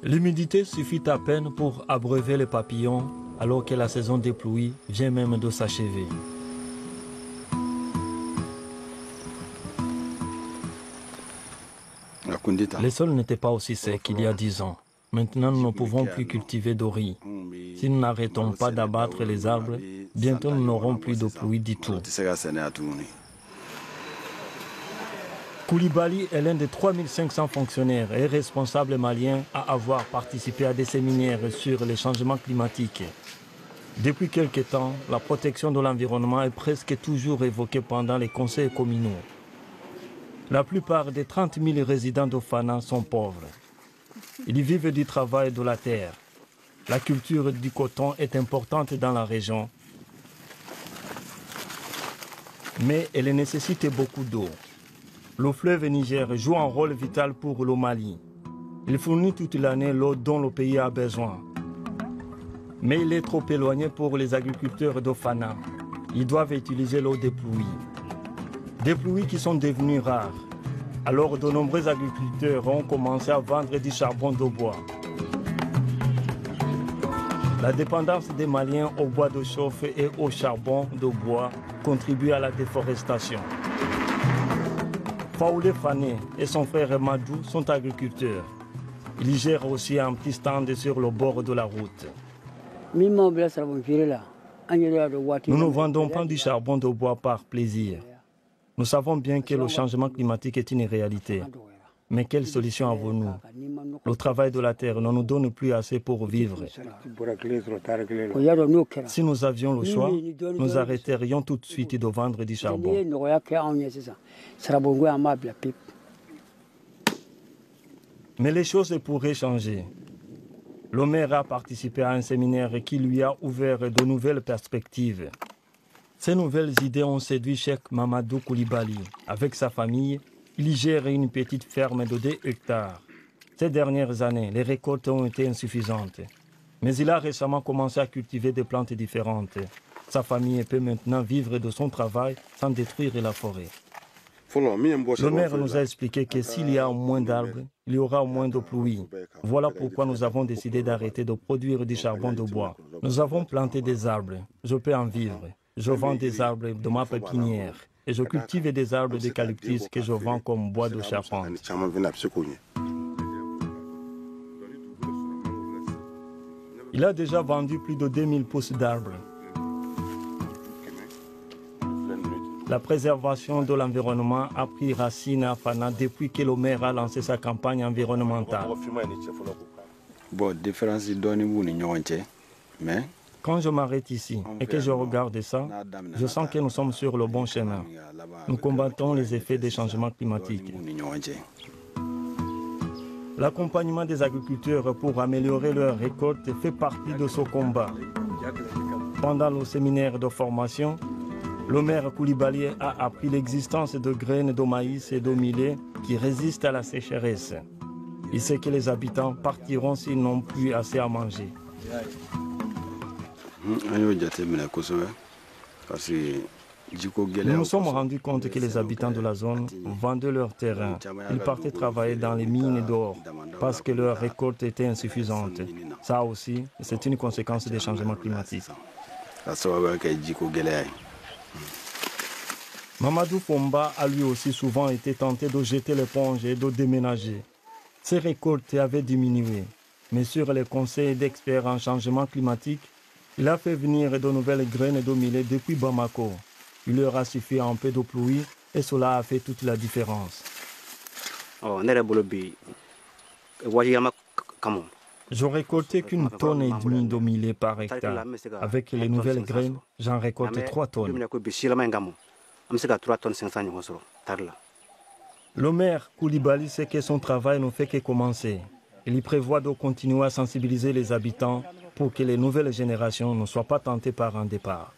L'humidité suffit à peine pour abreuver les papillons alors que la saison des pluies vient même de s'achever. Les sols n'étaient pas aussi secs qu'il y a 10 ans. Maintenant, nous ne pouvons plus cultiver de riz. Si nous n'arrêtons pas d'abattre les arbres, bientôt nous n'aurons plus de pluie du tout. Koulibaly est l'un des 3500 fonctionnaires et responsables maliens à avoir participé à des séminaires sur les changements climatiques. Depuis quelque temps, la protection de l'environnement est presque toujours évoquée pendant les conseils communaux. La plupart des 30 000 résidents d'Ofana sont pauvres. Ils vivent du travail de la terre. La culture du coton est importante dans la région, mais elle nécessite beaucoup d'eau. Le fleuve Niger joue un rôle vital pour le Mali. Il fournit toute l'année l'eau dont le pays a besoin. Mais il est trop éloigné pour les agriculteurs d'Ofana. Ils doivent utiliser l'eau des pluies. Des pluies qui sont devenues rares. Alors de nombreux agriculteurs ont commencé à vendre du charbon de bois. La dépendance des Maliens au bois de chauffe et au charbon de bois contribue à la déforestation. Faoulé Fané et son frère Madou sont agriculteurs. Ils gèrent aussi un petit stand sur le bord de la route. Nous ne vendons pas du charbon de bois par plaisir. Nous savons bien que le changement climatique est une réalité. Mais quelle solution avons-nous? Le travail de la terre ne nous donne plus assez pour vivre. Si nous avions le choix, nous arrêterions tout de suite de vendre du charbon. Mais les choses pourraient changer. Le maire a participé à un séminaire qui lui a ouvert de nouvelles perspectives. Ces nouvelles idées ont séduit Cheikh Mamadou Koulibaly. Avec sa famille, il gère une petite ferme de 2 hectares. Ces dernières années, les récoltes ont été insuffisantes. Mais il a récemment commencé à cultiver des plantes différentes. Sa famille peut maintenant vivre de son travail sans détruire la forêt. Le maire nous a expliqué que s'il y a moins d'arbres, il y aura moins de pluie. Voilà pourquoi nous avons décidé d'arrêter de produire du charbon de bois. Nous avons planté des arbres. Je peux en vivre. Je vends des arbres de ma pépinière. Et je cultive des arbres d'eucalyptus que je vends comme bois de charpente. Il a déjà vendu plus de 2000 pousses d'arbres. La préservation de l'environnement a pris racine à Fana depuis que le maire a lancé sa campagne environnementale. Quand je m'arrête ici et que je regarde ça, je sens que nous sommes sur le bon chemin. Nous combattons les effets des changements climatiques. L'accompagnement des agriculteurs pour améliorer leurs récoltes fait partie de ce combat. Pendant le séminaire de formation, le maire Koulibaly a appris l'existence de graines de maïs et de millet qui résistent à la sécheresse. Il sait que les habitants partiront s'ils n'ont plus assez à manger. Nous nous sommes rendus compte que les habitants de la zone vendaient leurs terrains. Ils partaient travailler dans les mines d'or parce que leurs récoltes étaient insuffisantes. Ça aussi, c'est une conséquence des changements climatiques. Mamadou Fomba a lui aussi souvent été tenté de jeter l'éponge et de déménager. Ses récoltes avaient diminué, mais sur les conseils d'experts en changement climatique, il a fait venir de nouvelles graines de millet depuis Bamako. Il leur a suffi un peu de pluie et cela a fait toute la différence. Je récoltais qu'1,5 tonne de millet par hectare. Avec les nouvelles graines, j'en récolte 3 tonnes. Le maire Koulibaly sait que son travail ne fait que commencer. Il y prévoit de continuer à sensibiliser les habitants pour que les nouvelles générations ne soient pas tentées par un départ.